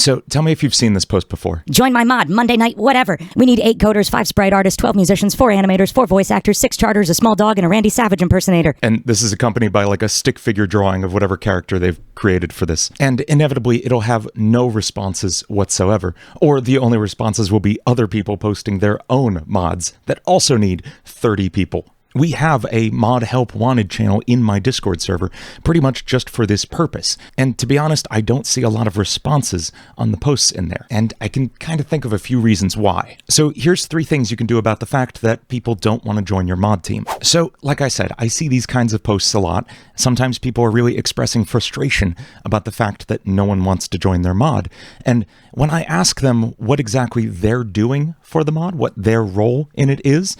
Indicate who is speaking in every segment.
Speaker 1: So tell me if you've seen this post before.
Speaker 2: Join my mod, Monday night, whatever. We need 8 coders, 5 sprite artists, 12 musicians, 4 animators, 4 voice actors, 6 charters, a small dog, and a Randy Savage impersonator.
Speaker 1: And this is accompanied by like a stick figure drawing of whatever character they've created for this. And inevitably, it'll have no responses whatsoever. Or the only responses will be other people posting their own mods that also need 30 people. We have a mod help wanted channel in my Discord server pretty much just for this purpose. And to be honest, I don't see a lot of responses on the posts in there. And I can kind of think of a few reasons why. So here's 3 things you can do about the fact that people don't want to join your mod team. So like I said, I see these kinds of posts a lot. Sometimes people are really expressing frustration about the fact that no one wants to join their mod. And when I ask them what exactly they're doing for the mod, what their role in it is,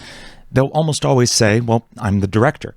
Speaker 1: they'll almost always say, well, I'm the director.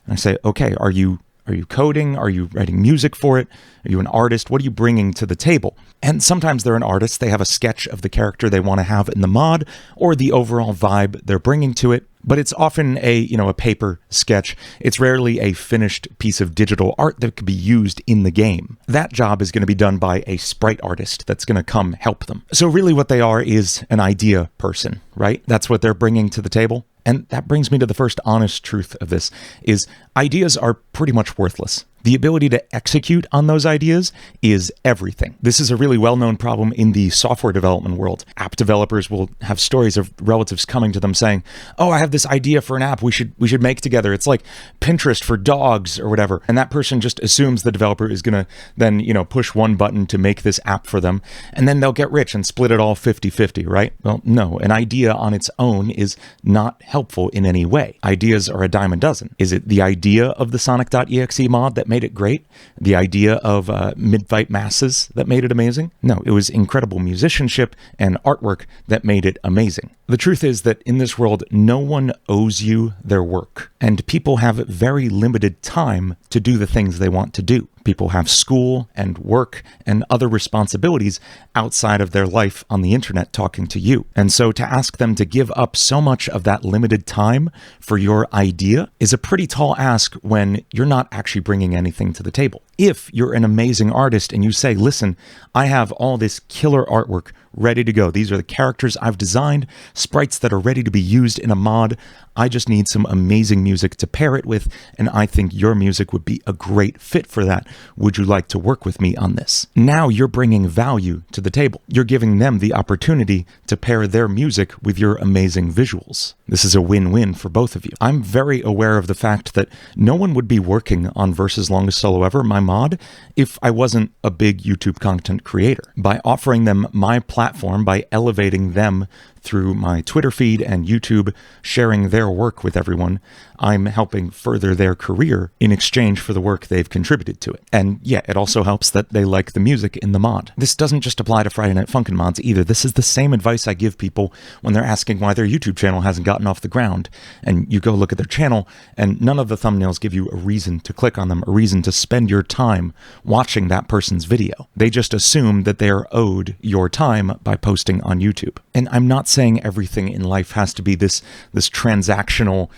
Speaker 1: And I say, okay, are you coding? Are you writing music for it? Are you an artist? What are you bringing to the table? And sometimes they're an artist. They have a sketch of the character they want to have in the mod or the overall vibe they're bringing to it. But it's often a paper sketch. It's rarely a finished piece of digital art that could be used in the game. That job is going to be done by a sprite artist that's going to come help them. So really what they are is an idea person, right? That's what they're bringing to the table. And that brings me to the first honest truth of this, is ideas are pretty much worthless. The ability to execute on those ideas is everything. This is a really well-known problem in the software development world. App developers will have stories of relatives coming to them saying, oh, I have this idea for an app we should make together. It's like Pinterest for dogs or whatever. And that person just assumes the developer is going to then, push one button to make this app for them. And then they'll get rich and split it all 50-50, right? Well, no, an idea on its own is not helpful in any way. Ideas are a dime a dozen. Is it the idea of the Sonic.exe mod that made it great? The idea of Mid-Fight Masses that made it amazing? No, it was incredible musicianship and artwork that made it amazing. The truth is that in this world, no one owes you their work, and people have very limited time to do the things they want to do. People have school and work and other responsibilities outside of their life on the internet talking to you. And so to ask them to give up so much of that limited time for your idea is a pretty tall ask when you're not actually bringing anything to the table. If you're an amazing artist and you say, listen, I have all this killer artwork ready to go. These are the characters I've designed, sprites that are ready to be used in a mod. I just need some amazing music to pair it with, and I think your music would be a great fit for that. Would you like to work with me on this? Now you're bringing value to the table. You're giving them the opportunity to pair their music with your amazing visuals. This is a win-win for both of you. I'm very aware of the fact that no one would be working on Versus Longest Solo Ever, my mod, if I wasn't a big YouTube content creator. By offering them my platform, by elevating them through my Twitter feed and YouTube, sharing their work with everyone, I'm helping further their career in exchange for the work they've contributed to it. And yeah, it also helps that they like the music in the mod. This doesn't just apply to Friday Night Funkin' mods either. This is the same advice I give people when they're asking why their YouTube channel hasn't gotten off the ground. And you go look at their channel, and none of the thumbnails give you a reason to click on them, a reason to spend your time watching that person's video. They just assume that they are owed your time by posting on YouTube. And I'm not saying everything in life has to be this transactional,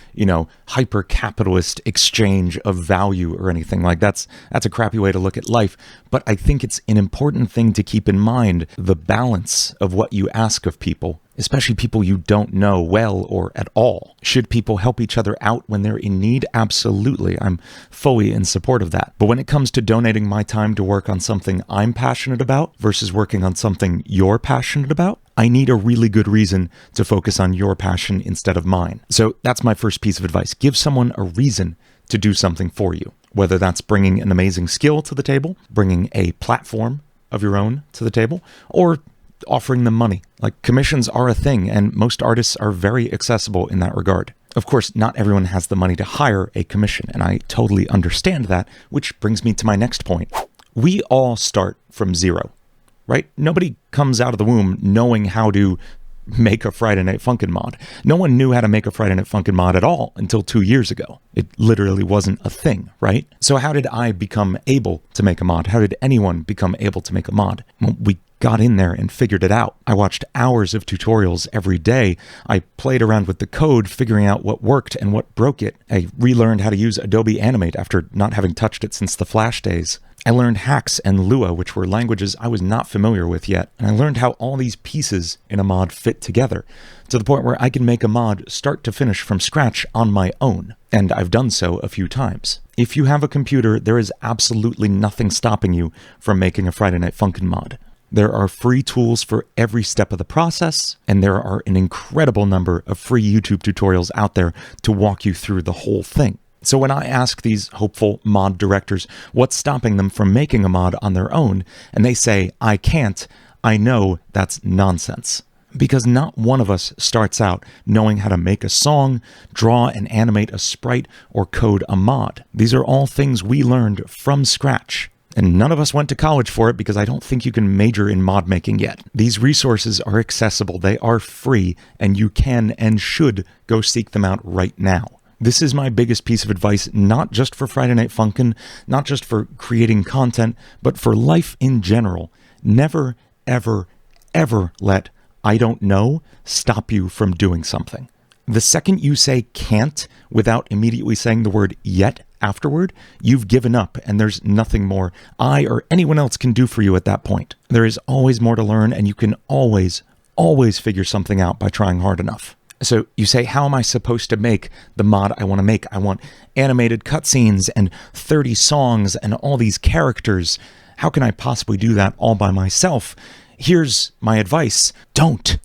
Speaker 1: hyper-capitalist exchange of value or anything. Like that's a crappy way to look at life. But I think it's an important thing to keep in mind, the balance of what you ask of people, especially people you don't know well or at all. Should people help each other out when they're in need? Absolutely. I'm fully in support of that. But when it comes to donating my time to work on something I'm passionate about versus working on something you're passionate about, I need a really good reason to focus on your passion instead of mine. So that's my first piece of advice. Give someone a reason to do something for you, whether that's bringing an amazing skill to the table, bringing a platform of your own to the table, or offering them money. Like, commissions are a thing, and most artists are very accessible in that regard. Of course, not everyone has the money to hire a commission, and I totally understand that, which brings me to my next point. We all start from zero, right? Nobody comes out of the womb knowing how to make a Friday Night Funkin' mod. No one knew how to make a Friday Night Funkin' mod at all until 2 years ago. It literally wasn't a thing, right? So how did I become able to make a mod? How did anyone become able to make a mod? Well, we got in there and figured it out. I watched hours of tutorials every day. I played around with the code, figuring out what worked and what broke it. I relearned how to use Adobe Animate after not having touched it since the Flash days. I learned Hax and Lua, which were languages I was not familiar with yet, and I learned how all these pieces in a mod fit together, to the point where I can make a mod start to finish from scratch on my own, and I've done so a few times. If you have a computer, there is absolutely nothing stopping you from making a Friday Night Funkin' mod. There are free tools for every step of the process, and there are an incredible number of free YouTube tutorials out there to walk you through the whole thing. So when I ask these hopeful mod directors what's stopping them from making a mod on their own, and they say, I can't, I know that's nonsense. Because not one of us starts out knowing how to make a song, draw and animate a sprite, or code a mod. These are all things we learned from scratch. And none of us went to college for it because I don't think you can major in mod making yet. These resources are accessible, they are free, and you can and should go seek them out right now. This is my biggest piece of advice, not just for Friday Night Funkin', not just for creating content, but for life in general. Never, ever, ever let I don't know stop you from doing something. The second you say can't without immediately saying the word yet afterward, you've given up and there's nothing more I or anyone else can do for you at that point. There is always more to learn, and you can always figure something out by trying hard enough. So you say, how am I supposed to make the mod I want to make? I want animated cutscenes and 30 songs and all these characters. How can I possibly do that all by myself? Here's my advice. Don't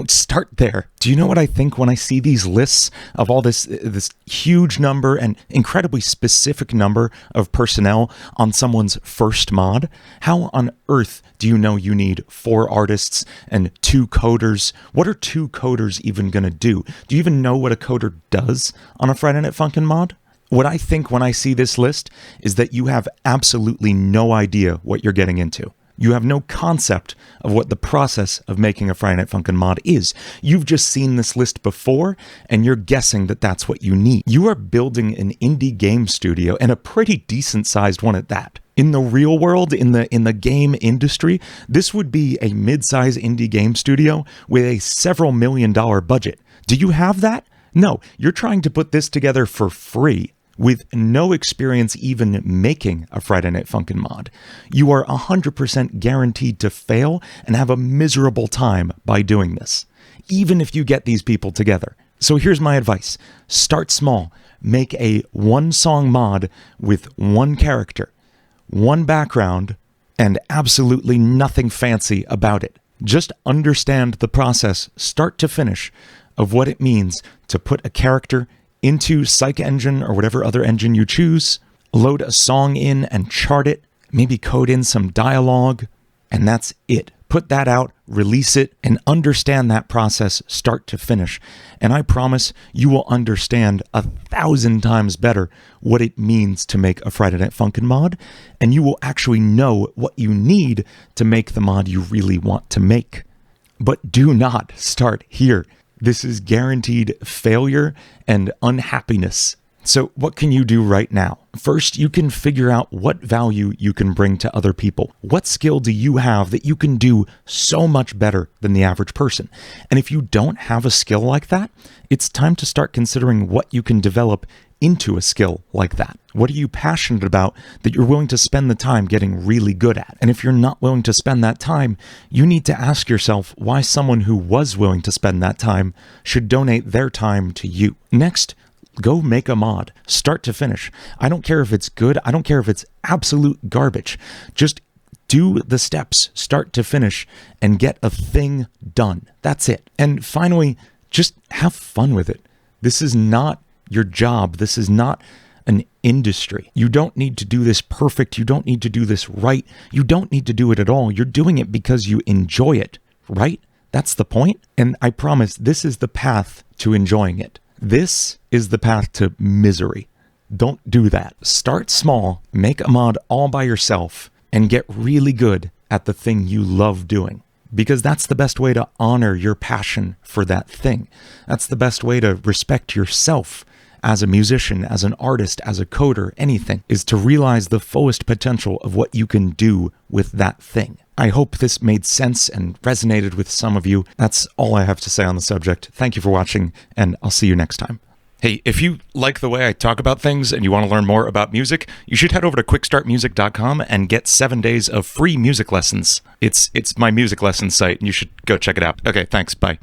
Speaker 1: start there. Do you know what I think when I see these lists of all this huge number and incredibly specific number of personnel on someone's first mod? How on earth do you know you need 4 artists and 2 coders? What are 2 coders even going to do? Do you even know what a coder does on a Friday Night Funkin' mod? What I think when I see this list is that you have absolutely no idea what you're getting into. You have no concept of what the process of making a Friday Night Funkin' mod is. You've just seen this list before, and you're guessing that that's what you need. You are building an indie game studio, and a pretty decent-sized one at that. In the real world, in the game industry, this would be a mid-size indie game studio with a several $million budget. Do you have that? No, you're trying to put this together for free, with no experience even making a Friday Night Funkin' mod. You are 100% guaranteed to fail and have a miserable time by doing this, even if you get these people together. So here's my advice. Start small. Make a 1-song mod with 1 character, 1 background, and absolutely nothing fancy about it. Just understand the process, start to finish, of what it means to put a character into Psych Engine or whatever other engine you choose, load a song in and chart it, maybe code in some dialogue, and that's it. Put that out, release it, and understand that process start to finish. And I promise you will understand 1,000 times better what it means to make a Friday Night Funkin' mod, and you will actually know what you need to make the mod you really want to make. But do not start here. This is guaranteed failure and unhappiness. So what can you do right now? First, you can figure out what value you can bring to other people. What skill do you have that you can do so much better than the average person? And if you don't have a skill like that, it's time to start considering what you can develop into a skill like that. What are you passionate about that you're willing to spend the time getting really good at? And if you're not willing to spend that time, you need to ask yourself why someone who was willing to spend that time should donate their time to you. Next, go make a mod, start to finish. I don't care if it's good. I don't care if it's absolute garbage. Just do the steps, start to finish, and get a thing done. That's it. And finally, just have fun with it. This is not your job. This is not an industry. You don't need to do this perfect. You don't need to do this right. You don't need to do it at all. You're doing it because you enjoy it, right? That's the point. And I promise this is the path to enjoying it. This is the path to misery. Don't do that. Start small, make a mod all by yourself, and get really good at the thing you love doing. Because that's the best way to honor your passion for that thing. That's the best way to respect yourself as a musician, as an artist, as a coder, anything, is to realize the fullest potential of what you can do with that thing. I hope this made sense and resonated with some of you. That's all I have to say on the subject. Thank you for watching, and I'll see you next time. Hey, if you like the way I talk about things and you want to learn more about music, you should head over to quickstartmusic.com and get 7 days of free music lessons. It's my music lesson site, and you should go check it out. Okay, thanks. Bye.